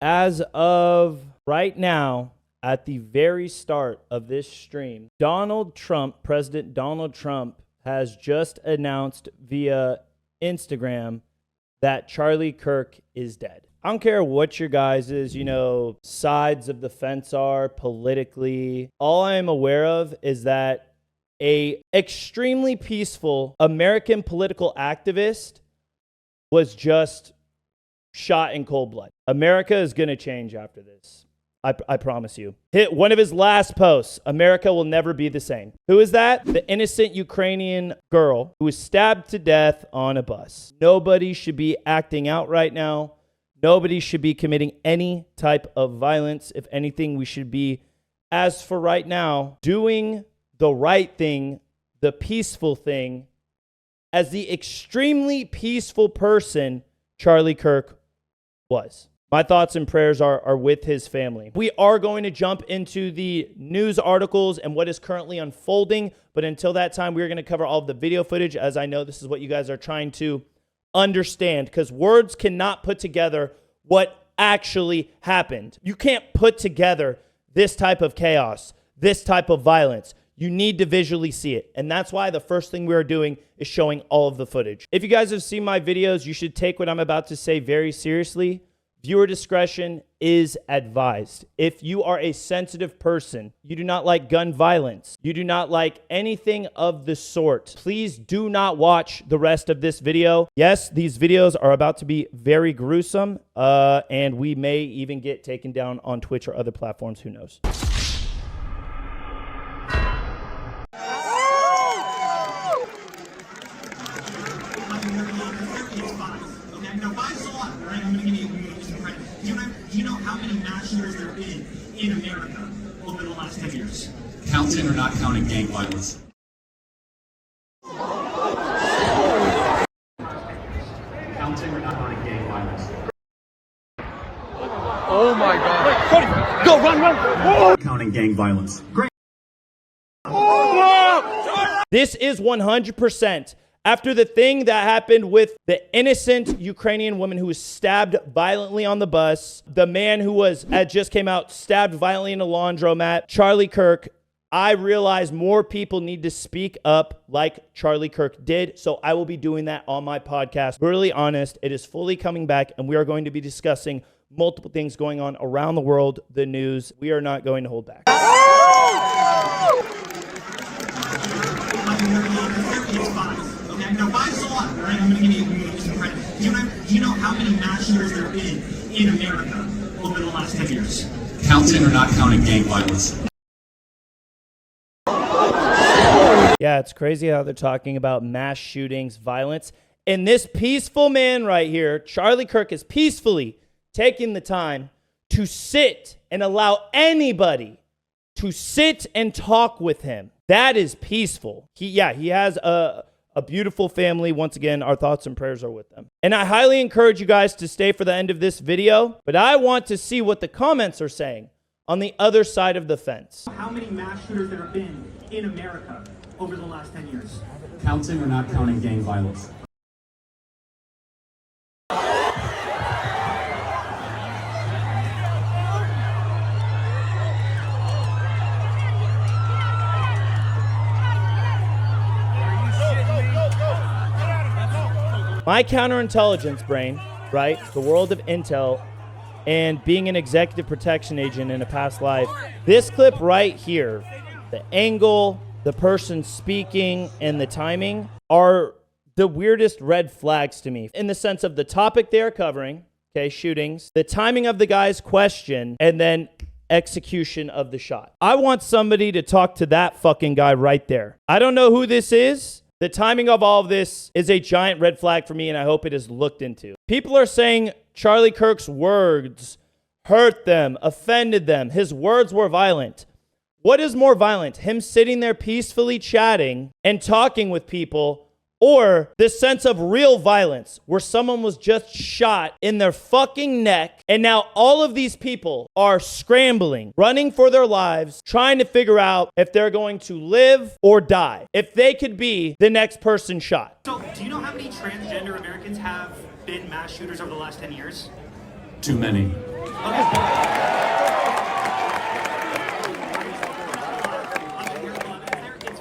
As of right now, at the very start of this stream, President Donald Trump has just announced via Instagram that Charlie Kirk is dead. I don't care what your guys' sides of the fence are politically. All I am aware of is that a extremely peaceful American political activist was just shot in cold blood. America is going to change after this. I promise you. Hit one of his last posts. America will never be the same. Who is that? The innocent Ukrainian girl who was stabbed to death on a bus. Nobody should be acting out right now. Nobody should be committing any type of violence. If anything, we should be, as for right now, doing the right thing, the peaceful thing, as the extremely peaceful person Charlie Kirk was. My thoughts and prayers are with his family. We are going to jump into the news articles and what is currently unfolding. But until that time, we're going to cover all of the video footage, as I know this is what you guys are trying to understand, because words cannot put together what actually happened. You can't put together this type of chaos, this type of violence. You need to visually see it. And that's why the first thing we are doing is showing all of the footage. If you guys have seen my videos, you should take what I'm about to say very seriously. Viewer discretion is advised. If you are a sensitive person, you do not like gun violence, you do not like anything of the sort, please do not watch the rest of this video. Yes, these videos are about to be very gruesome, and we may even get taken down on Twitch or other platforms. Who knows? Do you know how many mass shooters there have been in America over the last 10 years? Counting or not counting gang violence? Counting or not counting gang violence? Oh my God. Wait, Cody, go, run. Oh. Counting gang violence. Great. This is 100%. After the thing that happened with the innocent Ukrainian woman who was stabbed violently on the bus, the man who just came out stabbed violently in a laundromat, Charlie Kirk, I realize more people need to speak up like Charlie Kirk did. So I will be doing that on my podcast. Brutally honest, it is fully coming back, and we are going to be discussing multiple things going on around the world, the news. We are not going to hold back. Now, five's a lot, right? I'm going to give you some credit. Do you know how many mass shooters there have been in America over the last 10 years? Counting or not counting gang violence? Yeah, it's crazy how they're talking about mass shootings, violence. And this peaceful man right here, Charlie Kirk, is peacefully taking the time to sit and allow anybody to sit and talk with him. That is peaceful. He has a beautiful family. Once again, our thoughts and prayers are with them. And I highly encourage you guys to stay for the end of this video, but I want to see what the comments are saying on the other side of the fence. How many mass shooters there have been in America over the last 10 years? Counting or not counting gang violence? My counterintelligence brain, right, the world of intel, and being an executive protection agent in a past life, this clip right here, the angle, the person speaking, and the timing are the weirdest red flags to me in the sense of the topic they are covering, okay, shootings, the timing of the guy's question, and then execution of the shot. I want somebody to talk to that fucking guy right there. I don't know who this is. The timing of all of this is a giant red flag for me, and I hope it is looked into. People are saying Charlie Kirk's words hurt them, offended them. His words were violent. What is more violent? Him sitting there peacefully chatting and talking with people, or this sense of real violence where someone was just shot in their fucking neck, and now all of these people are scrambling, running for their lives, trying to figure out if they're going to live or die, if they could be the next person shot. So, do you know how many transgender Americans have been mass shooters over the last 10 years? Too many. It's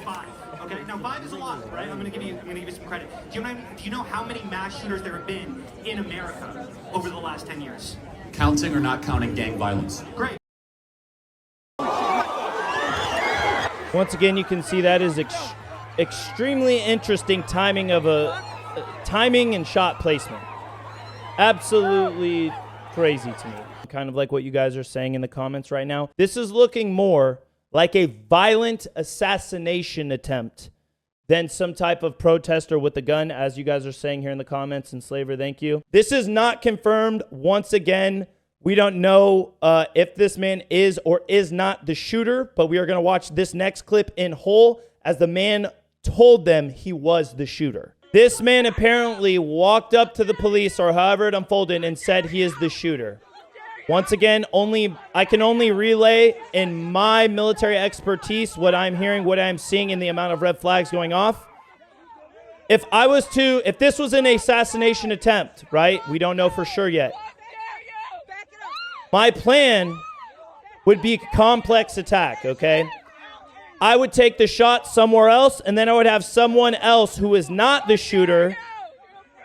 5. Okay, now 5 is a lot, right? I'm gonna give you some credit. Do you know how many mass shooters there have been in America over the last 10 years? Counting or not counting gang violence? Great. Once again, you can see that is extremely interesting timing and shot placement. Absolutely crazy to me. Kind of like what you guys are saying in the comments right now. This is looking more like a violent assassination attempt than some type of protester with a gun, as you guys are saying here in the comments. And Slaver, thank you. This is not confirmed. Once again, we don't know if this man is or is not the shooter, but we are going to watch this next clip in whole as the man told them he was the shooter. This man apparently walked up to the police, or however it unfolded, and said he is the shooter. Once again, I can only relay in my military expertise what I'm hearing, what I'm seeing in the amount of red flags going off. If this was an assassination attempt, right? We don't know for sure yet. My plan would be complex attack, okay? I would take the shot somewhere else, and then I would have someone else who is not the shooter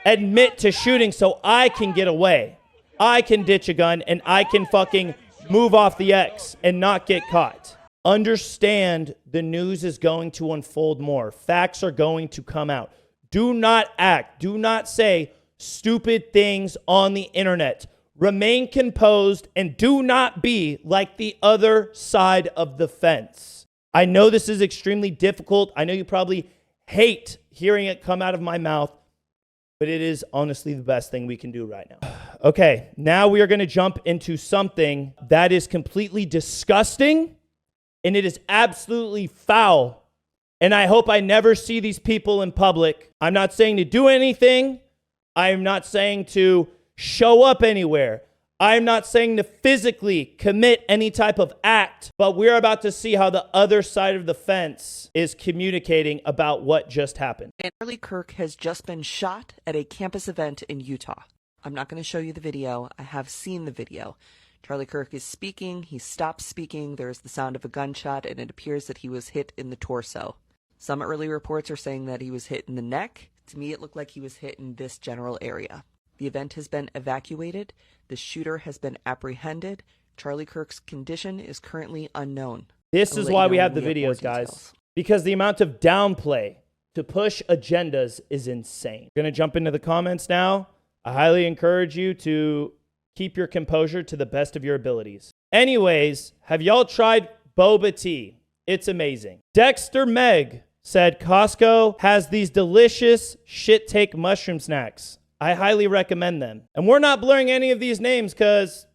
admit to shooting so I can get away. I can ditch a gun, and I can fucking move off the X and not get caught. Understand the news is going to unfold more. Facts are going to come out. Do not act. Do not say stupid things on the internet. Remain composed and do not be like the other side of the fence. I know this is extremely difficult. I know you probably hate hearing it come out of my mouth, but it is honestly the best thing we can do right now. Okay, now we are going to jump into something that is completely disgusting, and it is absolutely foul. And I hope I never see these people in public. I'm not saying to do anything. I'm not saying to show up anywhere. I'm not saying to physically commit any type of act, but we're about to see how the other side of the fence is communicating about what just happened. Charlie Kirk has just been shot at a campus event in Utah. I'm not going to show you the video. I have seen the video. Charlie Kirk is speaking. He stops speaking. There's the sound of a gunshot, and it appears that he was hit in the torso. Some early reports are saying that he was hit in the neck. To me, it looked like he was hit in this general area. The event has been evacuated. The shooter has been apprehended. Charlie Kirk's condition is currently unknown. This is why we have the videos, guys. Because the amount of downplay to push agendas is insane. We're going to jump into the comments now. I highly encourage you to keep your composure to the best of your abilities. Anyways, have y'all tried boba tea? It's amazing. Dexter Meg said Costco has these delicious shit take mushroom snacks. I highly recommend them. And we're not blurring any of these names because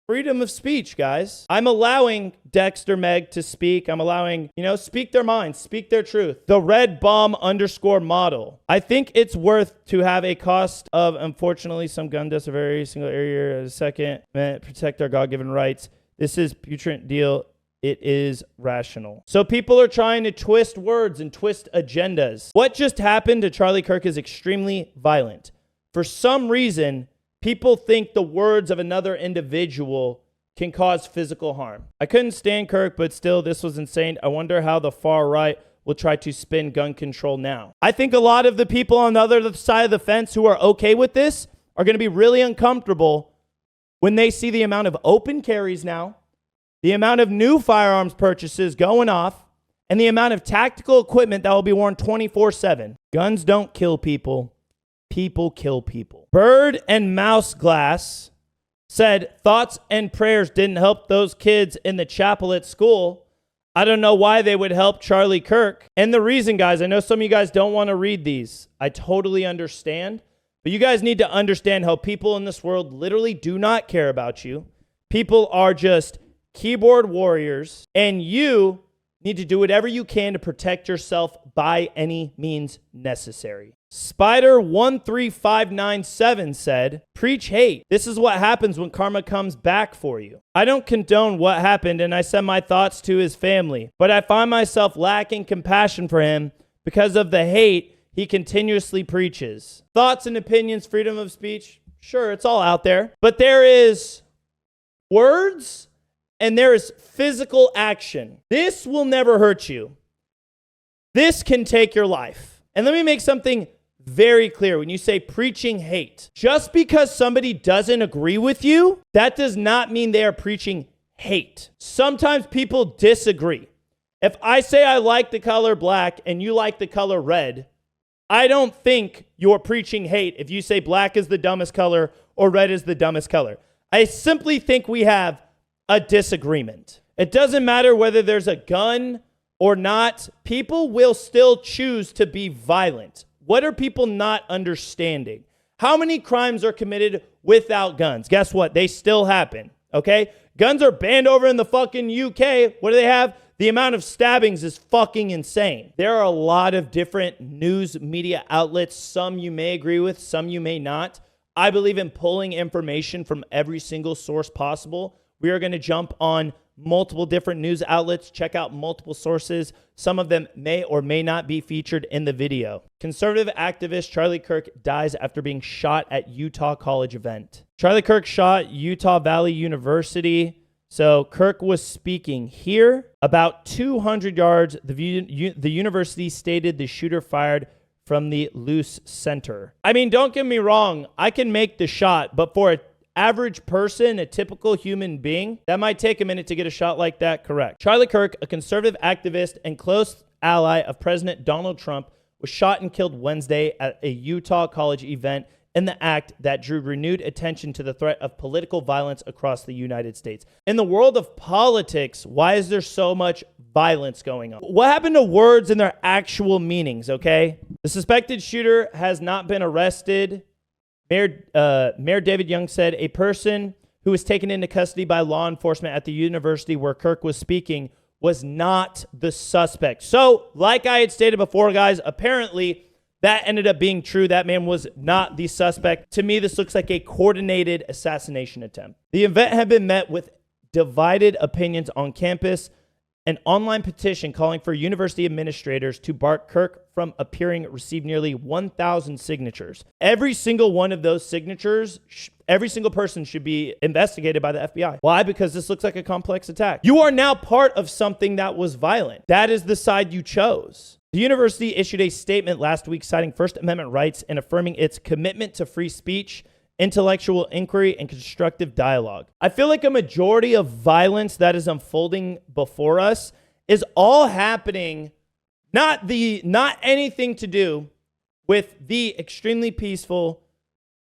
freedom of speech, guys. I'm allowing Dexter Meg to speak. I'm allowing, speak their minds, speak their truth. The red bomb _ model. I think it's worth to have a cost of, unfortunately, some gun deaths of every single area a second. Protect our God-given rights. This is putrid deal. It is rational. So people are trying to twist words and twist agendas. What just happened to Charlie Kirk is extremely violent. For some reason, people think the words of another individual can cause physical harm. I couldn't stand Kirk, but still, this was insane. I wonder how the far right will try to spin gun control now. I think a lot of the people on the other side of the fence who are okay with this are going to be really uncomfortable when they see the amount of open carries now, the amount of new firearms purchases going off, and the amount of tactical equipment that will be worn 24/7. Guns don't kill people. People kill people. Bird and Mouse Glass said thoughts and prayers didn't help those kids in the chapel at school. I don't know why they would help Charlie Kirk. And the reason, guys, I know some of you guys don't want to read these. I totally understand. But you guys need to understand how people in this world literally do not care about you. People are just keyboard warriors. And you need to do whatever you can to protect yourself by any means necessary. Spider13597 said, preach hate. This is what happens when karma comes back for you. I don't condone what happened, and I send my thoughts to his family, but I find myself lacking compassion for him because of the hate he continuously preaches. Thoughts and opinions, freedom of speech? Sure, it's all out there. But there is words and there is physical action. This will never hurt you. This can take your life. And let me make something very clear. When you say preaching hate, just because somebody doesn't agree with you, that does not mean they are preaching hate. Sometimes people disagree. If I say I like the color black and you like the color red, I don't think you're preaching hate if you say black is the dumbest color or red is the dumbest color. I simply think we have a disagreement. It doesn't matter whether there's a gun or not. People will still choose to be violent. What are people not understanding? How many crimes are committed without guns? Guess what? They still happen, okay? Guns are banned over in the fucking UK. What do they have? The amount of stabbings is fucking insane. There are a lot of different news media outlets. Some you may agree with, some you may not. I believe in pulling information from every single source possible. We are going to jump on multiple different news outlets, check out multiple sources. Some of them may or may not be featured in the video. Conservative activist Charlie Kirk dies after being shot at Utah college event. Charlie Kirk shot Utah Valley University. So Kirk was speaking here. About 200 yards, the university stated the shooter fired from the loose center. I mean, don't get me wrong. I can make the shot, but for an average person, a typical human being, that might take a minute to get a shot like that correct. Charlie Kirk, a conservative activist and close ally of President Donald Trump, was shot and killed Wednesday at a Utah college event in the act that drew renewed attention to the threat of political violence across the United States. In the world of politics, why is there so much violence going on? What happened to words and their actual meanings, okay? The suspected shooter has not been arrested. Mayor David Young said a person who was taken into custody by law enforcement at the university where Kirk was speaking was not the suspect. So, like I had stated before, guys, apparently that ended up being true. That man was not the suspect. To me, this looks like a coordinated assassination attempt. The event had been met with divided opinions on campus. An online petition calling for university administrators to bar Kirk from appearing received nearly 1,000 signatures. Every single one of those signatures, every single person should be investigated by the FBI. Why? Because this looks like a complex attack. You are now part of something that was violent. That is the side you chose. The university issued a statement last week citing First Amendment rights and affirming its commitment to free speech, intellectual inquiry, and constructive dialogue. I feel like a majority of violence that is unfolding before us is all happening, not anything to do with the extremely peaceful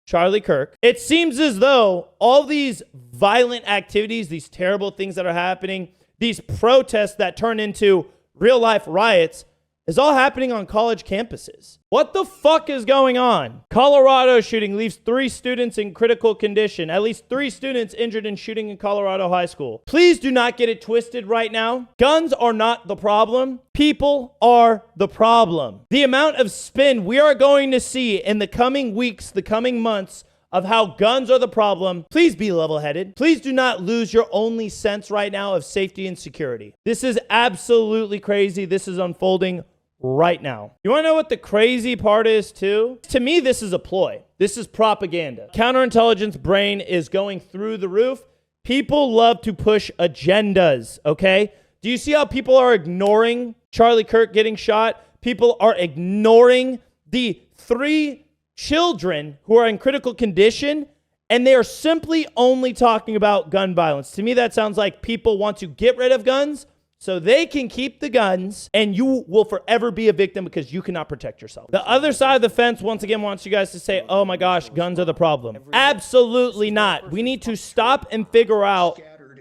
Charlie Kirk. It seems as though all these violent activities, these terrible things that are happening, these protests that turn into real life riots, is all happening on college campuses. What the fuck is going on? Colorado shooting leaves 3 students in critical condition. At least 3 students injured in shooting in Colorado high school. Please do not get it twisted right now. Guns are not the problem. People are the problem. The amount of spin we are going to see in the coming weeks, the coming months, of how guns are the problem. Please be level-headed. Please do not lose your only sense right now of safety and security. This is absolutely crazy. This is unfolding right now. You want to know what the crazy part is too? To me, this is a ploy. This is propaganda. Counterintelligence brain is going through the roof. People love to push agendas, okay? Do you see how people are ignoring Charlie Kirk getting shot? People are ignoring the 3 children who are in critical condition, and they are simply only talking about gun violence. To me, that sounds like people want to get rid of guns so they can keep the guns, and you will forever be a victim because you cannot protect yourself. The other side of the fence, once again, wants you guys to say, oh my gosh, guns are the problem. Absolutely not. We need to stop and figure out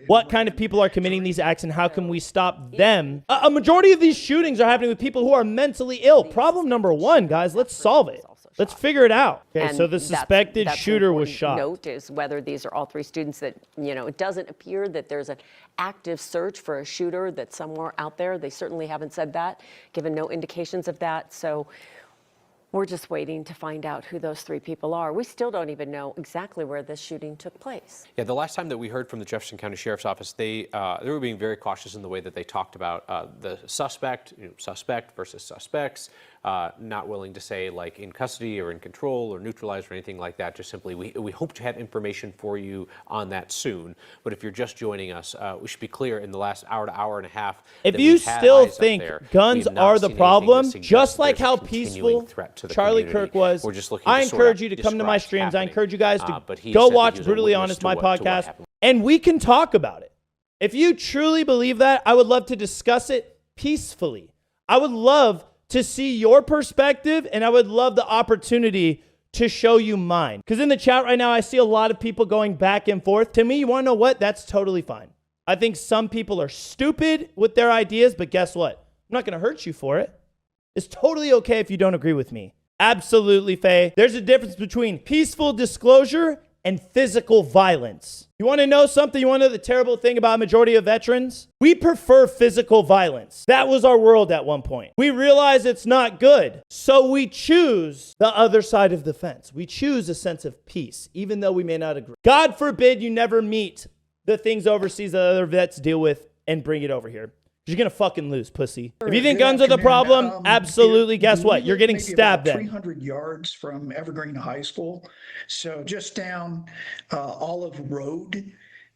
what kind of people are committing these acts and how can we stop them. A majority of these shootings are happening with people who are mentally ill. Problem number 1, guys, let's solve it. Let's figure it out. Okay, so the suspected shooter was shot. Note is whether these are all 3 students that, it doesn't appear that there's an active search for a shooter that's somewhere out there. They certainly haven't said that, given no indications of that. So we're just waiting to find out who those 3 people are. We still don't even know exactly where this shooting took place. Yeah, the last time that we heard from the Jefferson County Sheriff's Office, they were being very cautious in the way that they talked about the suspect, suspect versus suspects. not willing to say like in custody or in control or neutralized or anything like that. Just simply, we hope to have information for you on that soon. But if you're just joining us, we should be clear in the last hour to hour and a half. If you still think guns are the problem, just like how peaceful Charlie Kirk was, I encourage you to come to my streams. I encourage you guys to go watch Brutally Honest, my podcast, and we can talk about it. If you truly believe that, I would love to discuss it peacefully. I would love to see your perspective, and I would love the opportunity to show you mine. Because in the chat right now, I see a lot of people going back and forth. To me, you want to know what? That's totally fine. I think some people are stupid with their ideas, but guess what? I'm not going to hurt you for it. It's totally okay if you don't agree with me. Absolutely, Faye. There's a difference between peaceful disclosure and physical violence. You want to know something? You want to know the terrible thing about a majority of veterans? We prefer physical violence. That was our world at one point. We realize it's not good. So we choose the other side of the fence. We choose a sense of peace, even though we may not agree. God forbid you never meet the things overseas that other vets deal with and bring it over here. You're going to fucking lose, pussy. If you think guns are the problem, absolutely, guess what? You're getting stabbed then. 300 yards from Evergreen High School. So just down Olive Road.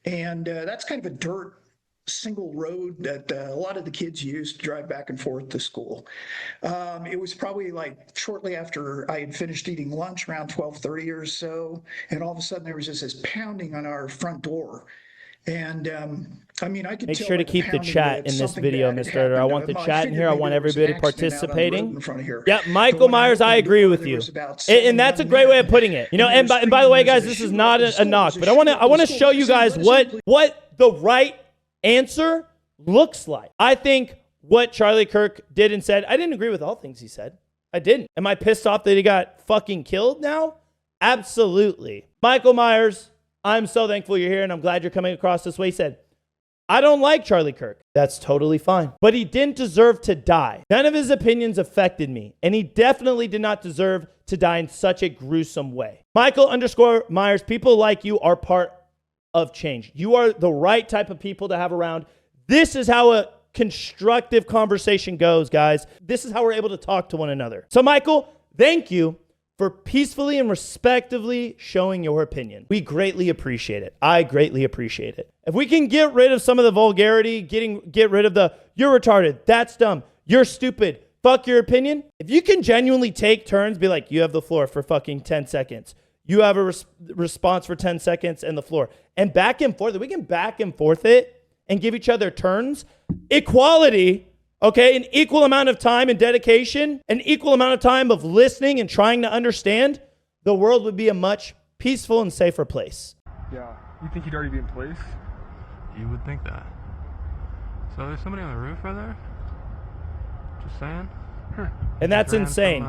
And that's kind of a dirt single road that a lot of the kids use to drive back and forth to school. It was probably like shortly after I had finished eating lunch, around 12:30 or so. And all of a sudden there was just this pounding on our front door. And I mean, I could make sure to keep the chat in this video, Mr. I want the chat in here. I want everybody participating. Yeah, Michael Myers, I agree with you, and that's a great way of putting it. You know, and by the way, guys, this is not a knock, but I want to show you guys what the right answer looks like. I think what Charlie Kirk did and said, I didn't agree with all things he said. I didn't. Am I pissed off that he got fucking killed now? Absolutely. Michael Myers, I'm so thankful you're here, and I'm glad you're coming across this way. He said, I don't like Charlie Kirk. That's totally fine. But he didn't deserve to die. None of his opinions affected me, and he definitely did not deserve to die in such a gruesome way. Michael_Myers, people like you are part of change. You are the right type of people to have around. This is how a constructive conversation goes, guys. This is how we're able to talk to one another. So, Michael, thank you for peacefully and respectively showing your opinion. We greatly appreciate it. I greatly appreciate it. If we can get rid of some of the vulgarity, get rid of the, you're retarded, that's dumb, you're stupid, fuck your opinion. If you can genuinely take turns, be like, you have the floor for fucking 10 seconds. You have a response for 10 seconds and the floor. And back and forth, we can back and forth it and give each other turns. Equality. Okay, an equal amount of time and dedication, an equal amount of time of listening and trying to understand, the world would be a much peaceful and safer place. Yeah, you think he'd already be in place? You would think that. So there's somebody on the roof right there? Just saying. And that's insane.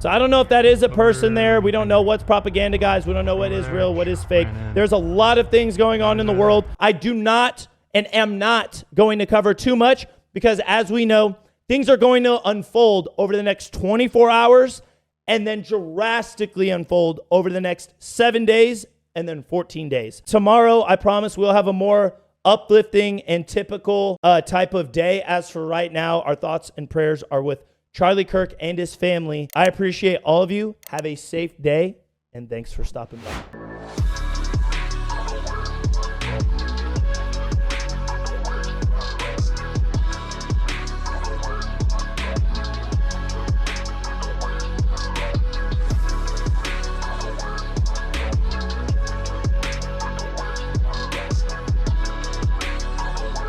So I don't know if that is a person there. We don't know what's propaganda, guys. We don't know what is real, what is fake. There's a lot of things going on in the world. I do not and am not going to cover too much, because as we know, things are going to unfold over the next 24 hours and then drastically unfold over the next 7 days and then 14 days. Tomorrow, I promise we'll have a more uplifting and typical type of day. As for right now, our thoughts and prayers are with Charlie Kirk and his family. I appreciate all of you. Have a safe day, and thanks for stopping by.